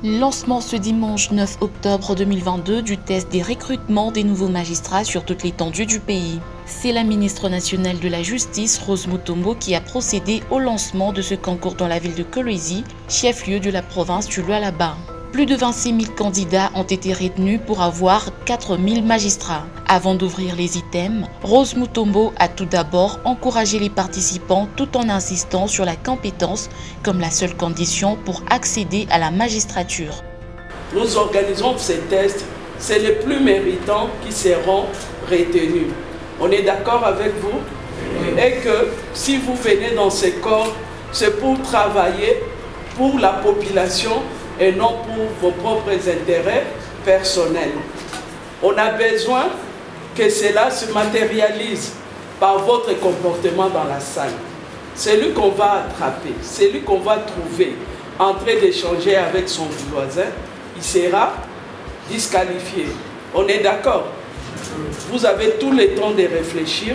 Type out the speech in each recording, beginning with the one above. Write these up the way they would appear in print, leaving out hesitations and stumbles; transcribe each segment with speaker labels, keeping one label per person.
Speaker 1: Lancement ce dimanche 9 octobre 2022 du test des recrutements des nouveaux magistrats sur toute l'étendue du pays. C'est la ministre nationale de la Justice, Rose Mutombo, qui a procédé au lancement de ce concours dans la ville de Kolwezi, chef-lieu de la province du Lualaba. Plus de 26 000 candidats ont été retenus pour avoir 4 000 magistrats. Avant d'ouvrir les items, Rose Mutombo a tout d'abord encouragé les participants tout en insistant sur la compétence comme la seule condition pour accéder à la magistrature.
Speaker 2: Nous organisons ces tests, c'est les plus méritants qui seront retenus. On est d'accord avec vous? Et que si vous venez dans ces corps, c'est pour travailler pour la population et non pour vos propres intérêts personnels. On a besoin que cela se matérialise par votre comportement dans la salle. Celui qu'on va attraper, celui qu'on va trouver en train d'échanger avec son voisin, il sera disqualifié. On est d'accord? Vous avez tout le temps de réfléchir,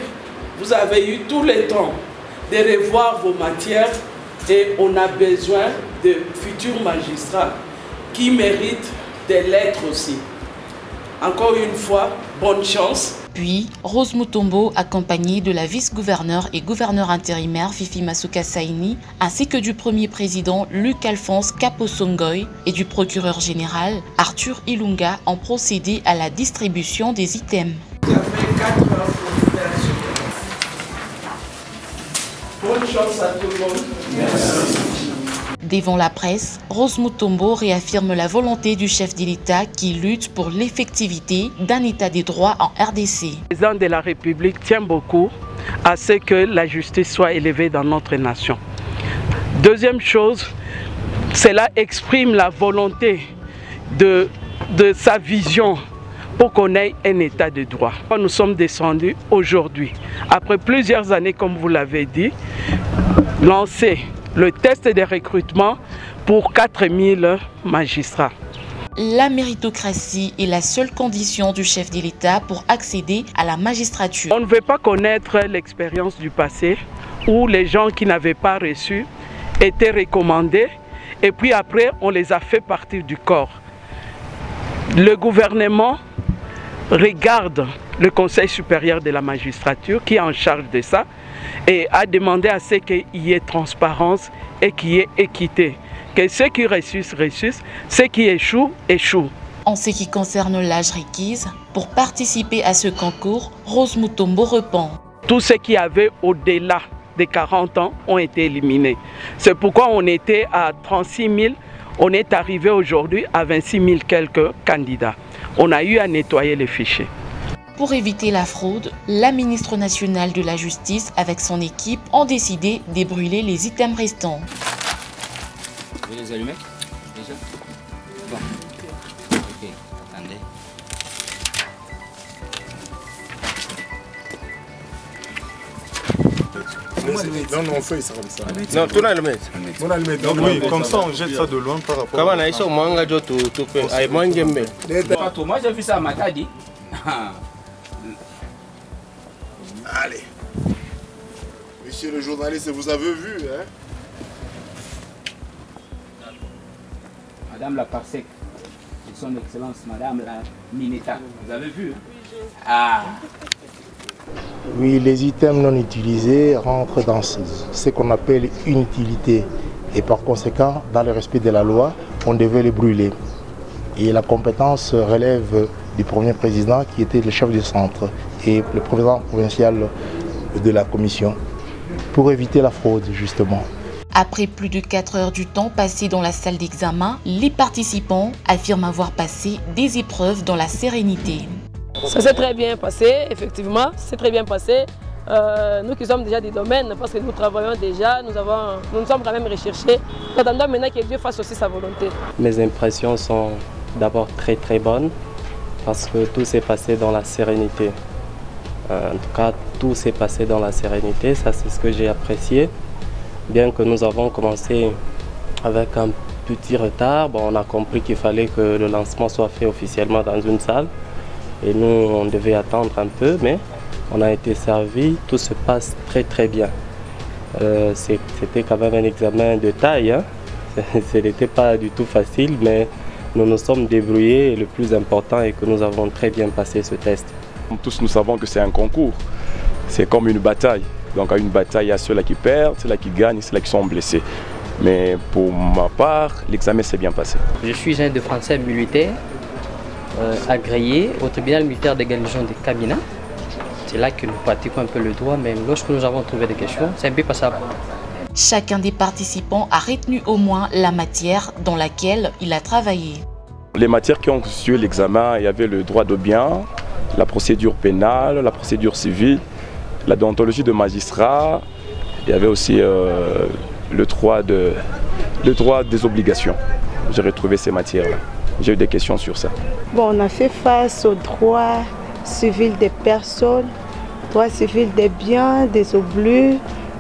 Speaker 2: vous avez eu tout le temps de revoir vos matières et on a besoin de futurs magistrats qui méritent de l'être aussi. Encore une fois, bonne chance.
Speaker 1: Puis, Rose Mutombo, accompagnée de la vice-gouverneure et gouverneur intérimaire Fifi Masuka Saini, ainsi que du premier président Luc-Alphonse Kaposongoy et du procureur général Arthur Ilunga, ont procédé à la distribution des items.
Speaker 2: Vous avez 4 heures pour faire ce. Bonne chance à tout le monde. Merci.
Speaker 1: Devant la presse, Rose Mutombo réaffirme la volonté du chef de l'État qui lutte pour l'effectivité d'un État des droits en RDC.
Speaker 2: Le président de la République tient beaucoup à ce que la justice soit élevée dans notre nation. Deuxième chose, cela exprime la volonté de sa vision pour qu'on ait un État de droit. Nous sommes descendus aujourd'hui, après plusieurs années, comme vous l'avez dit, lancer le test de recrutement pour 4 000 magistrats.
Speaker 1: La méritocratie est la seule condition du chef de l'État pour accéder à la magistrature.
Speaker 2: On ne veut pas connaître l'expérience du passé où les gens qui n'avaient pas reçu étaient recommandés et puis après on les a fait partir du corps. Le gouvernement regarde le Conseil supérieur de la magistrature qui est en charge de ça et a demandé à ce qu'il y ait transparence et qu'il y ait équité. Que ceux qui réussissent, réussissent, ceux qui échouent, échouent.
Speaker 1: En ce qui concerne l'âge requis, pour participer à ce concours, Rose Mutombo répond.
Speaker 2: Tous ceux qui avaient au-delà des 40 ans ont été éliminés. C'est pourquoi on était à 36 000, on est arrivé aujourd'hui à 26 000 quelques candidats. On a eu à nettoyer les fichiers.
Speaker 1: Pour éviter la fraude, la ministre nationale de la Justice avec son équipe ont décidé de brûler les items restants.
Speaker 3: Vous les allumez déjà? Bon. Ok, attendez.
Speaker 4: Non, on fait ça comme ça.
Speaker 3: Non, tout le monde.
Speaker 4: On a le mettre. Donc oui, comme ça on jette ça de loin par rapport.
Speaker 3: Comment on a eu ça au manga tout fait? Moi j'ai vu ça à Matadi.
Speaker 4: Allez. Monsieur le journaliste, vous avez vu, hein?
Speaker 3: Madame la Parsec, de son excellence, Madame la Mineta, vous avez vu? Ah.
Speaker 5: Oui, les items non utilisés rentrent dans ce qu'on appelle une utilité. Et par conséquent, dans le respect de la loi, on devait les brûler. Et la compétence relève du premier président qui était le chef du centre et le président provincial de la commission pour éviter la fraude justement.
Speaker 1: Après plus de 4 heures du temps passé dans la salle d'examen, les participants affirment avoir passé des épreuves dans la sérénité.
Speaker 6: Ça s'est très bien passé, effectivement, c'est très bien passé. Nous qui sommes déjà des domaines, parce que nous travaillons déjà, nous nous sommes quand même recherchés. Nous attendons maintenant que Dieu fasse aussi sa volonté.
Speaker 7: Mes impressions sont d'abord très bonnes, parce que tout s'est passé dans la sérénité. En tout cas, tout s'est passé dans la sérénité, ça c'est ce que j'ai apprécié. Bien que nous avons commencé avec un petit retard, on a compris qu'il fallait que le lancement soit fait officiellement dans une salle. Et nous, on devait attendre un peu, mais on a été servi, tout se passe très bien. C'était quand même un examen de taille, hein. Ce n'était pas du tout facile, mais nous nous sommes débrouillés et le plus important est que nous avons très bien passé ce test.
Speaker 8: Tous nous savons que c'est un concours, c'est comme une bataille. Donc à une bataille, il y a ceux-là qui perdent, ceux-là qui gagnent, ceux-là qui sont blessés. Mais pour ma part, l'examen s'est bien passé.
Speaker 9: Je suis un de français militaire, agréé au tribunal militaire de garnison de Kamina. C'est là que nous pratiquons un peu le droit, mais lorsque nous avons trouvé des questions, c'est un peu passable.
Speaker 1: Chacun des participants a retenu au moins la matière dans laquelle il a travaillé.
Speaker 8: Les matières qui ont suivi l'examen, il y avait le droit de bien, la procédure pénale, la procédure civile, la déontologie de magistrat, il y avait aussi le droit des obligations. J'ai retrouvé ces matières-là. J'ai eu des questions sur ça.
Speaker 10: Bon, on a fait face au droit civil des personnes, droit civil des biens, des oblus,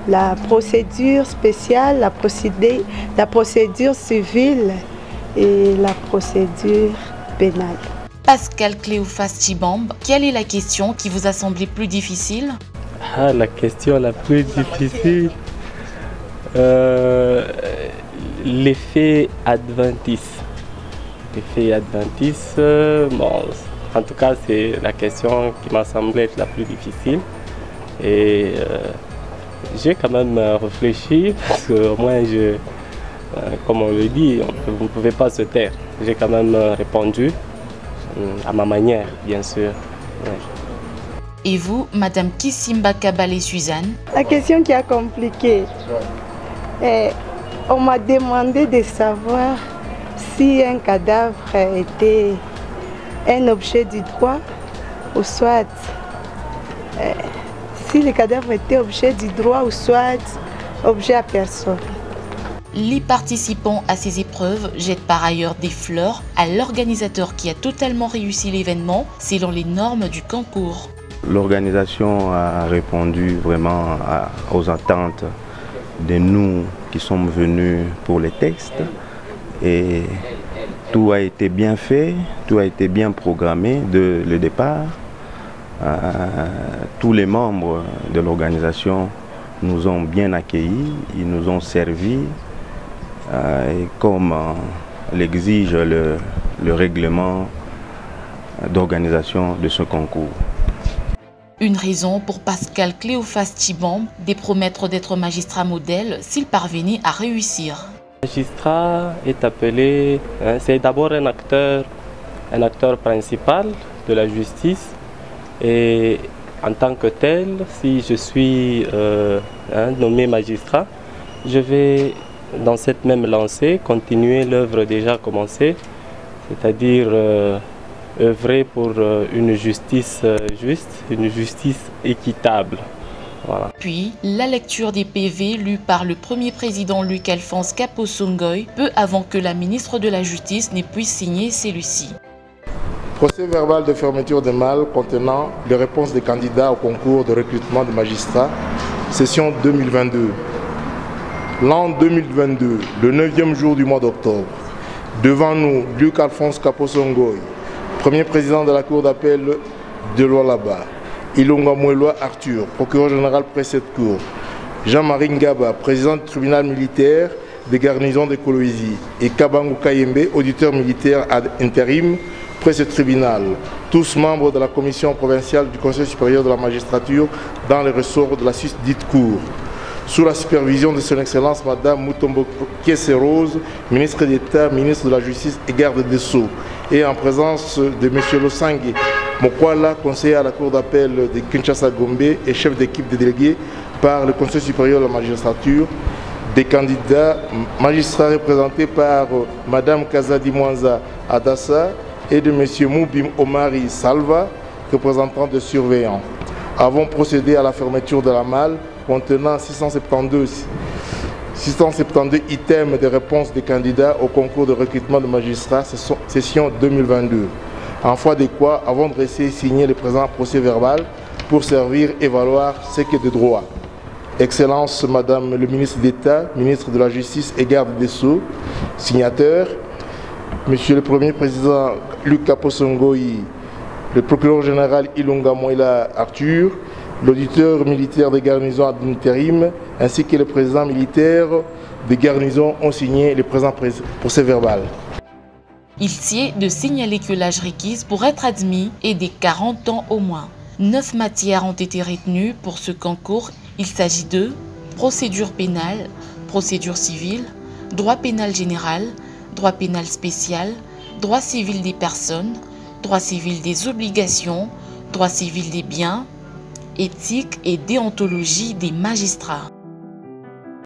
Speaker 10: la procédure spéciale, la procédure civile et la procédure pénale.
Speaker 1: Pascal Cléophas Tchibambe, quelle est la question qui vous a semblé plus difficile?
Speaker 7: La question la plus difficile, l'effet adventice. L'effet adventice, bon, en tout cas c'est la question qui m'a semblé être la plus difficile. Et j'ai quand même réfléchi parce qu'au moins, comme on le dit, vous ne pouvez pas se taire. J'ai quand même répondu à ma manière, bien sûr. Ouais.
Speaker 1: Et vous, Madame Kissimba Kabale-Suzanne?
Speaker 10: La question qui est compliquée, on m'a demandé de savoir si un cadavre était un objet du droit ou soit si le cadavre était objet du droit ou soit objet à personne.
Speaker 1: Les participants à ces épreuves jettent par ailleurs des fleurs à l'organisateur qui a totalement réussi l'événement selon les normes du concours.
Speaker 11: L'organisation a répondu vraiment aux attentes de nous qui sommes venus pour les textes et tout a été bien fait, tout a été bien programmé dès le départ. Tous les membres de l'organisation nous ont bien accueillis, ils nous ont servi et comme l'exige le règlement d'organisation de ce concours.
Speaker 1: Une raison pour Pascal Cléophas Tchibambe de promettre d'être magistrat modèle s'il parvenait à réussir.
Speaker 7: Le magistrat est appelé, c'est d'abord un acteur principal de la justice. Et en tant que tel, si je suis nommé magistrat, je vais dans cette même lancée continuer l'œuvre déjà commencée, c'est-à-dire œuvrer pour une justice juste, une justice équitable. Voilà.
Speaker 1: Puis, la lecture des PV lus par le premier président Luc-Alphonse Kapo-Songoï, peu avant que la ministre de la Justice ne puisse signer celui-ci.
Speaker 5: Procès verbal de fermeture de mal contenant les réponses des candidats au concours de recrutement de magistrats, session 2022. L'an 2022, le 9e jour du mois d'octobre. Devant nous, Luc-Alphonse Kapo-Songoï, premier président de la Cour d'appel de Lualaba. Ilunga Moueloa Arthur, procureur général près cette cour. Jean-Marie Ngaba, président du tribunal militaire des garnisons de Kolwezi. Et Kabangu Kayembe, auditeur militaire ad intérim près ce tribunal. Tous membres de la commission provinciale du Conseil supérieur de la magistrature dans les ressorts de la susdite cour. Sous la supervision de son Excellence Madame Mutombo Kiese-Rose, ministre d'État, ministre de la Justice et garde des Sceaux, et en présence de M. Losangue Mokwala, conseiller à la Cour d'appel de Kinshasa-Gombe et chef d'équipe des délégués par le Conseil supérieur de la magistrature, des candidats magistrats représentés par Madame Kazadi Mwanza Adassa et de M. Moubim Omari Salva, représentant de surveillants, avons procédé à la fermeture de la malle contenant 672 items de réponses des candidats au concours de recrutement de magistrats session 2022. En foi de quoi, avons dressé et signé le présent procès verbal pour servir et valoir ce qui est de droit. Excellence Madame le ministre d'État, ministre de la Justice et garde des Sceaux, signateur, Monsieur le Premier Président Luc Kapo-Songoï, le procureur général Ilunga Moueloa Arthur, l'auditeur militaire des garnisons ad intérim ainsi que le président militaire des garnisons ont signé le présent procès-verbal.
Speaker 1: Il sied de signaler que l'âge requis pour être admis est de 40 ans au moins. 9 matières ont été retenues pour ce concours. Il s'agit de procédure pénale, procédure civile, droit pénal général, droit pénal spécial, droit civil des personnes, droit civil des obligations, droit civil des biens, éthique et déontologie des magistrats.